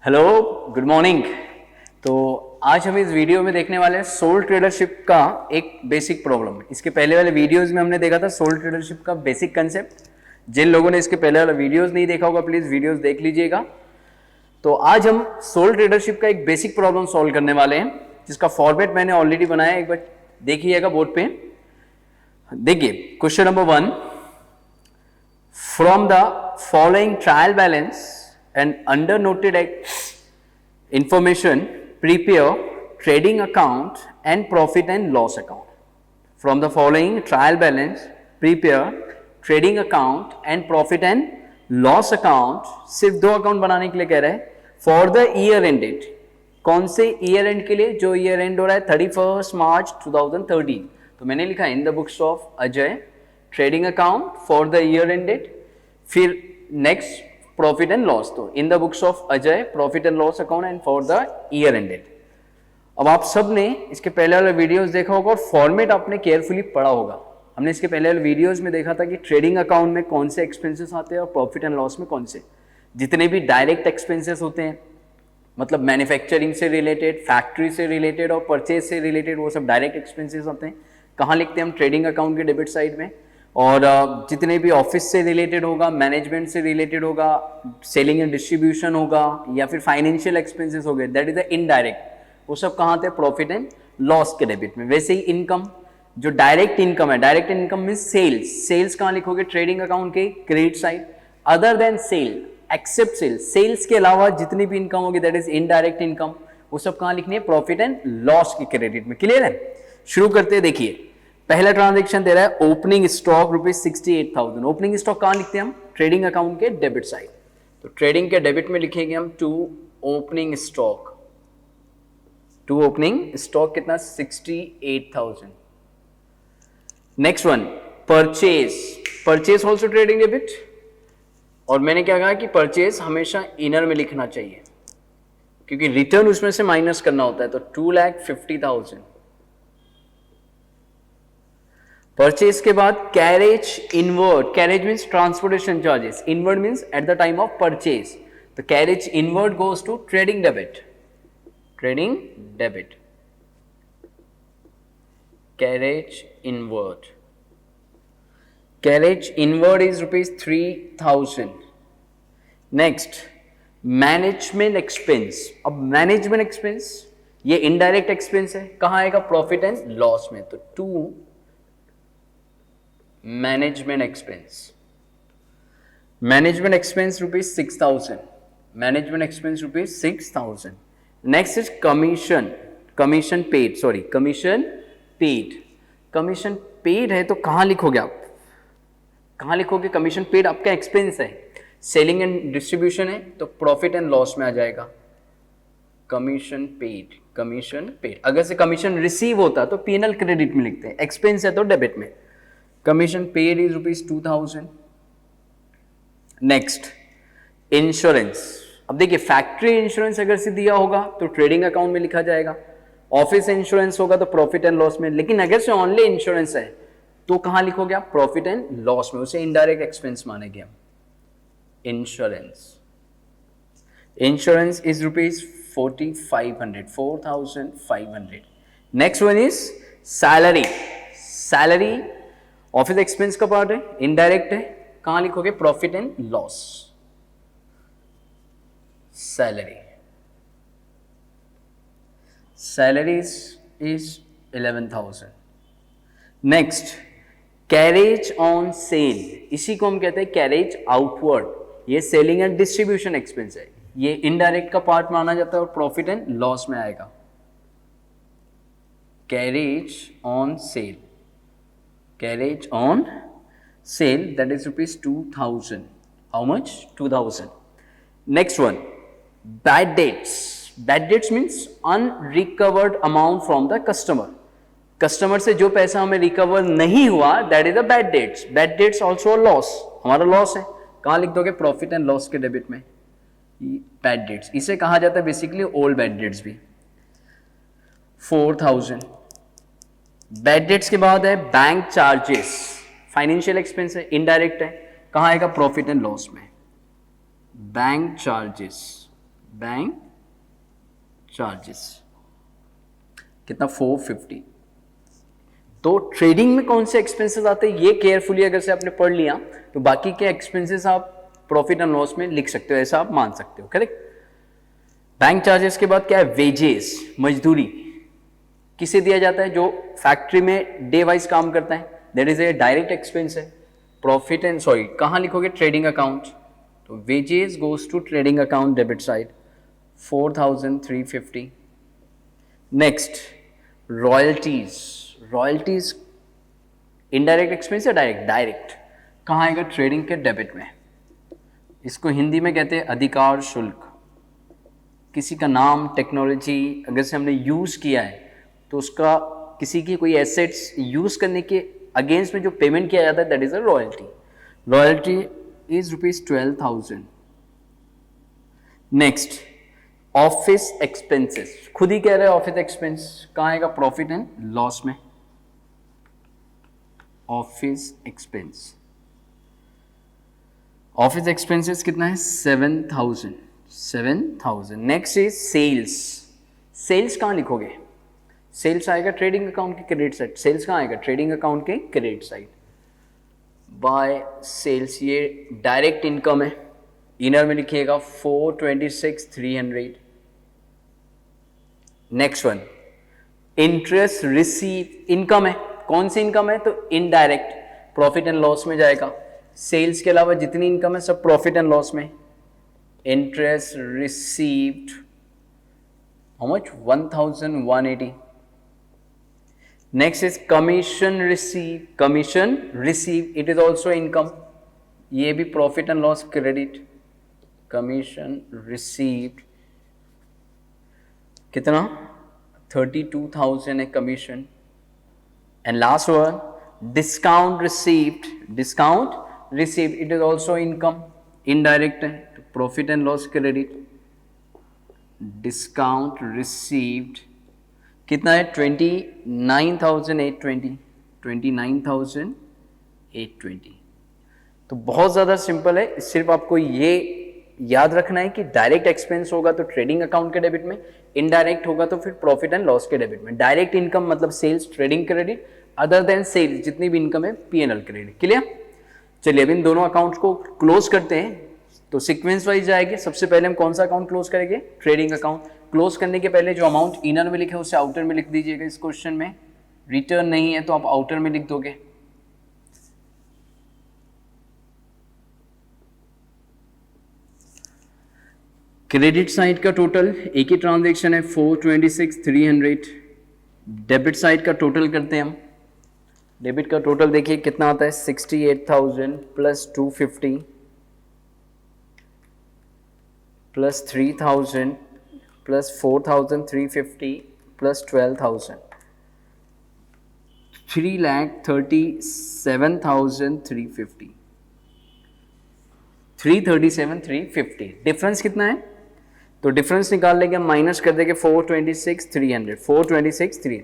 Hello, good morning. तो आज हम इस वीडियो में देखने वाले हैं सोल ट्रेडरशिप का एक बेसिक प्रॉब्लम। इसके पहले वाले वीडियोस में हमने देखा था सोल ट्रेडरशिप का बेसिक कंसेप्ट। जिन लोगों ने इसके पहले वाला वीडियोस नहीं देखा होगा प्लीज वीडियोस देख लीजिएगा। तो आज हम सोल ट्रेडरशिप का एक बेसिक प्रॉब्लम सॉल्व करने वाले हैं, जिसका फॉर्मेट मैंने ऑलरेडी बनाया, एक बार देखिएगा बोर्ड पे। देखिए question number 1, from the following trial balance and under noted information prepare trading account and profit and loss account. From the following trial balance prepare trading account and profit and loss account. सिर्फ दो account बनाने के लिए कह रहे हैं for the year ended. कौन से ईयर एंड के लिए? जो ईयर एंड हो रहा है 31 मार्च 2013। तो मैंने लिखा in the books of Ajay trading account for the year ended. फिर नेक्स्ट प्रॉफिट एंड लॉस, तो in the books of Ajay profit and loss account and for the year ended. अब आप सब ने इसके पहले वाले वीडियोस देखा होगा और फॉर्मेट आपने केयरफुली पढ़ा होगा। हमने इसके पहले वाले वीडियोस में देखा था कि ट्रेडिंग अकाउंट में कौन से एक्सपेंसेस आते हैं और प्रॉफिट एंड लॉस में कौन से। जितने भी डायरेक्ट एक्सपेंसेस होते हैं, मतलब मैन्युफैक्चरिंग से रिलेटेड, फैक्ट्री से रिलेटेड और परचेज से रिलेटेड, वो सब डायरेक्ट एक्सपेंसेस होते हैं। कहाँ लिखते हैं हम? ट्रेडिंग अकाउंट के डेबिट साइड में। और जितने भी ऑफिस से रिलेटेड होगा, मैनेजमेंट से रिलेटेड होगा, सेलिंग एंड डिस्ट्रीब्यूशन होगा, या फिर फाइनेंशियल एक्सपेंसेस हो गए, दैट इज द इनडायरेक्ट, वो सब कहाँ थे? प्रॉफिट एंड लॉस के डेबिट में। वैसे ही इनकम, जो डायरेक्ट इनकम है, direct income mean sales. Sales कहाँ लिखोगे? ट्रेडिंग अकाउंट के credit side. Other than sale, except sale, sales के अलावा जितनी भी इनकम होगी दैट इज इनडायरेक्ट इनकम, वो सब कहाँ लिखनी है? प्रॉफिट एंड लॉस के क्रेडिट में। क्लियर है? शुरू करते हैं। देखिए पहला ट्रांजैक्शन दे रहा है ओपनिंग स्टॉक ₹68,000। ओपनिंग स्टॉक कहां लिखते हैं हम? ट्रेडिंग अकाउंट के डेबिट साइड। तो ट्रेडिंग के डेबिट में लिखेंगे हम to opening stock. To opening stock कितना? 68,000। Next one purchase. Purchase also trading debit. और मैंने क्या कहा कि परचेज हमेशा इनर में लिखना चाहिए क्योंकि रिटर्न उसमें से माइनस करना होता है। तो 2,50,000। परचेज के बाद carriage inward. Carriage means transportation charges, inward means at the time of purchase. तो carriage inward goes to trading debit. Trading debit, carriage inward. Carriage inward is ₹3,000। Next management expense. अब management expense ये indirect expense है, कहां आएगा? Profit and loss में। तो to management expense. Management expense ₹6,000। Management expense ₹6,000। Next is commission. Commission paid, sorry commission paid. Commission paid है तो कहां लिखोगे आप? कहां लिखोगे? कमीशन पेड आपका एक्सपेंस है, सेलिंग एंड डिस्ट्रीब्यूशन है तो प्रॉफिट एंड लॉस में आ जाएगा कमीशन पेड। Commission paid. अगर से कमीशन रिसीव होता तो पीएनएल क्रेडिट में लिखते हैं, एक्सपेंस है तो डेबिट में। Commission paid is ₹2,000। Next insurance. अब देखिए फैक्ट्री इंश्योरेंस अगर से दिया होगा तो ट्रेडिंग अकाउंट में लिखा जाएगा, ऑफिस इंश्योरेंस होगा तो प्रॉफिट एंड लॉस में। लेकिन अगर से ओनली इंश्योरेंस है तो कहां लिखोगे आप? प्रॉफिट एंड लॉस में। उसे इनडायरेक्ट एक्सपेंस मानेंगे हम। Insurance. Insurance is ₹4,500। Next one is salary. Salary office expense का पार्ट है, इनडायरेक्ट है, कहां लिखोगे? Profit and loss. Salary. Salary is 11,000। Next carriage on sale. इसी को हम कहते हैं कैरेज आउटवर्ड। ये सेलिंग एंड डिस्ट्रीब्यूशन एक्सपेंस है, ये इनडायरेक्ट का पार्ट माना जाता है और प्रॉफिट एंड लॉस में आएगा। Carriage on sale. Carriage on sale, that is ₹2,000. How much? 2,000. Next one, bad debts. Bad debts means unrecovered amount from the customer. Customer से जो पैसा हमें रिकवर नहीं हुआ, that is the bad debts. Bad debts also a loss. हमारा loss है, कहाँ लिख दोगे? प्रॉफिट एंड लॉस के डेबिट में। बैड डेट्स इसे कहा जाता है बेसिकली ओल्ड बैड डेट्स भी। 4,000। बैड डेट्स के बाद है बैंक चार्जेस। फाइनेंशियल एक्सपेंस है, इनडायरेक्ट है, कहां आएगा? प्रॉफिट एंड लॉस में। Bank charges. बैंक चार्जेस कितना 450। तो ट्रेडिंग में कौन से एक्सपेंसेस आते हैं ये केयरफुली अगर से आपने पढ़ लिया तो बाकी के एक्सपेंसेस आप प्रॉफिट एंड लॉस में लिख सकते हो, ऐसा आप मान सकते हो, करेक्ट। बैंक चार्जेस के बाद क्या है, वेजेस, मजदूरी किसे दिया जाता है, जो फैक्ट्री में डे वाइज काम करता है, that is a direct expense है। प्रॉफिट एंड सॉरी कहां लिखोगे, ट्रेडिंग अकाउंट, तो wages goes to trading account debit side 4350। Next royalties, royalties indirect expense या डायरेक्ट, डायरेक्ट कहां आएगा, ट्रेडिंग के डेबिट में। इसको हिंदी में कहते हैं अधिकार शुल्क। किसी का नाम, टेक्नोलॉजी अगर से हमने यूज किया है तो उसका किसी की कोई एसेट्स यूज करने के अगेंस्ट में जो पेमेंट किया जाता है that is a royalty. Royalty is ₹12,000। Next office expenses, खुद ही कह रहे हैं ऑफिस एक्सपेंस, कहां आएगा, प्रॉफिट एंड लॉस में। ऑफिस एक्सपेंस, ऑफिस एक्सपेंसेस कितना है, 7,000। नेक्स्ट इज सेल्स, सेल्स कहां लिखोगे, सेल्स आएगा ट्रेडिंग अकाउंट के क्रेडिट साइड। सेल्स कहां आएगा, ट्रेडिंग अकाउंट के क्रेडिट साइड। बाय सेल्स ये डायरेक्ट इनकम है, इनर में लिखिएगा 426,300। Next one interest receive, income है, कौन सी इनकम है, तो इनडायरेक्ट प्रॉफिट एंड लॉस में जाएगा। सेल्स के अलावा जितनी इनकम है सब प्रॉफिट एंड लॉस में। Interest received how much, 1,180। Next is commission receive, commission receive it is also income, ये भी profit and loss credit. Commission received कितना, 32,000 है commission. And last one discount received, discount received it is also income, indirect है तो profit and loss credit. Discount received कितना है, 29,820, 29,820। तो बहुत ज़्यादा सिंपल है, सिर्फ आपको ये याद रखना है कि डायरेक्ट एक्सपेंस होगा तो ट्रेडिंग अकाउंट के डेबिट में, इनडायरेक्ट होगा तो फिर प्रॉफिट एंड लॉस के डेबिट में। डायरेक्ट इनकम मतलब sales, trading credit, other than sales जितनी भी इनकम है P&L क्रेडिट। क्लियर, चलिए अब इन दोनों अकाउंट्स को क्लोज करते हैं। तो सीक्वेंस वाइज जाएंगे, सबसे पहले हम कौन सा अकाउंट क्लोज करेंगे, ट्रेडिंग अकाउंट। क्लोज करने के पहले जो अमाउंट इनर में लिखे है उसे आउटर में लिख दीजिएगा। इस क्वेश्चन में रिटर्न नहीं है तो आप आउटर में लिख दोगे। क्रेडिट साइड का टोटल, एक ही ट्रांजैक्शन है 426,300। डेबिट साइड का टोटल करते हैं हम। डेबिट का टोटल देखिए कितना आता है, 68,000 plus 250 plus 3,000 plus 4,350 plus 12,000, 3,37,350, 337,350। Difference कितना है, तो डिफरेंस निकाल लेंगे हम, माइनस कर देंगे 426,300, 426,300।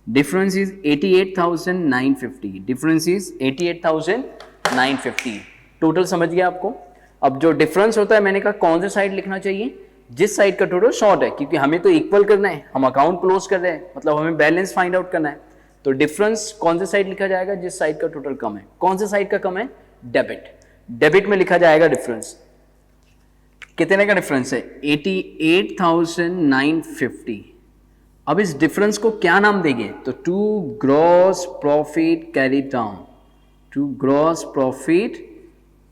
Difference is 88,950, difference is 88,950। Total समझ गया आपको। अब जो डिफरेंस होता है मैंने कहा कौन से साइड लिखना चाहिए, जिस साइड का टोटल शॉर्ट है, क्योंकि हमें तो इक्वल करना है, हम अकाउंट क्लोज कर रहे हैं, मतलब हमें बैलेंस फाइंड आउट करना है। तो डिफरेंस कौन से साइड लिखा जाएगा, जिस साइड का टोटल कम है। कौन से साइड का कम है, डेबिट, डेबिट में लिखा जाएगा डिफरेंस। कितने का डिफरेंस है, 88,950। अब इस डिफरेंस को क्या नाम देंगे, तो to gross profit carry down, to gross profit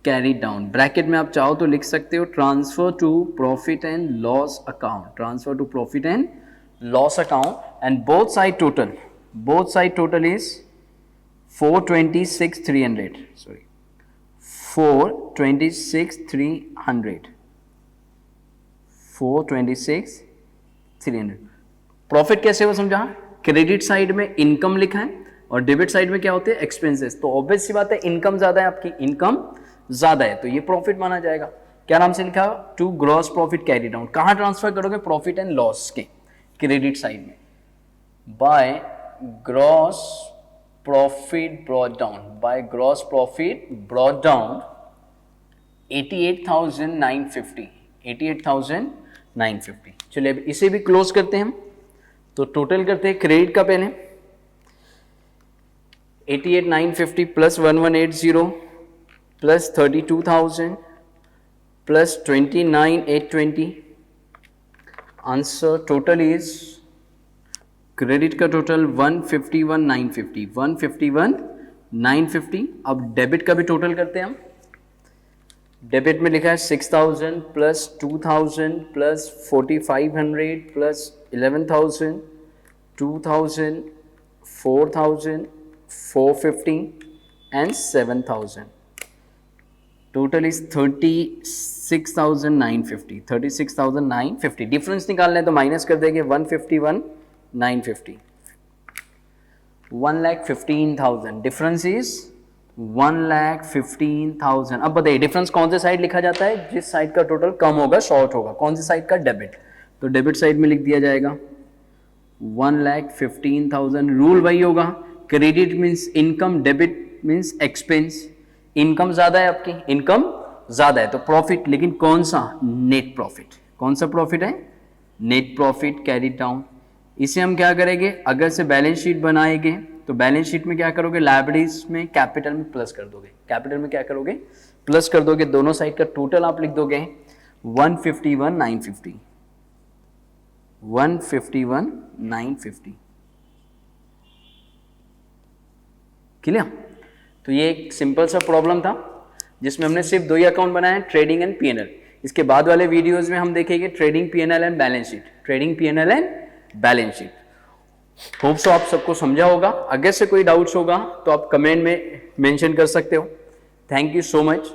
carry down. Bracket में आप चाहो तो लिख सकते हो transfer to profit and loss account, transfer to profit and loss account. And both side total, both side total is 426,300, sorry 426,300, 426,300। प्रॉफिट कैसे हो समझा, क्रेडिट साइड में इनकम लिखा है और डेबिट साइड में क्या होते हैं, एक्सपेंसेस। तो ऑब्वियस सी बात है इनकम ज्यादा है, आपकी इनकम ज्यादा है तो ये प्रॉफिट माना जाएगा। क्या नाम से लिखा, to gross profit carry down. कहां ट्रांसफर करोगे, प्रॉफिट एंड लॉस के क्रेडिट साइड में, by gross profit brought down, by gross profit brought down 88,950, 950। चलिए अब इसे भी क्लोज करते हैं हम। तो टोटल करते हैं क्रेडिट का पहले 88,950 plus 1180 plus 32,000 plus 29,820। Answer total is credit का टोटल 151,950, 151,950। अब डेबिट का भी टोटल करते हैं हम। डेबिट में लिखा है 6,000 plus 2,000 plus 4,500 plus 11,000, 2,000, 4,000, 450 and 7,000। Total is 36,950, 36,950। Difference निकालना है तो माइनस कर देंगे 151,950, 1,15,000। Difference is 1,15,000। अब बताइए डिफरेंस कौन से साइड लिखा जाता है? जिस साइड का टोटल कम होगा, शॉर्ट होगा। कौन से साइड का? डेबिट। तो डेबिट साइड में लिख दिया जाएगा 1,15,000। रूल वही होगा, credit means income, debit means expense. Income ज्यादा है आपकी, इनकम ज्यादा है तो प्रॉफिट, लेकिन कौन सा? Net profit. कौन सा प्रॉफिट है? Net profit carry down. इसे हम क्या करेंगे? अगर से बैलेंस शीट बनाएंगे तो बैलेंस शीट में क्या करोगे? लायबिलिटीज में कैपिटल में प्लस कर दोगे। कैपिटल में क्या करोगे? प्लस कर दोगे। दोनों साइड का टोटल आप लिख दोगे 151,950, 151,950। क्लियर? तो ये एक सिंपल सा प्रॉब्लम था जिसमें हमने सिर्फ दो ही अकाउंट बनाए, ट्रेडिंग एंड पीएनएल। इसके बाद वाले वीडियोस में हम देखेंगे trading, PNL and balance sheet, trading, PNL and balance sheet. Hope so आप सबको समझा होगा। अगर से कोई डाउट्स होगा तो आप कमेंट में मेंशन कर सकते हो। Thank you so much.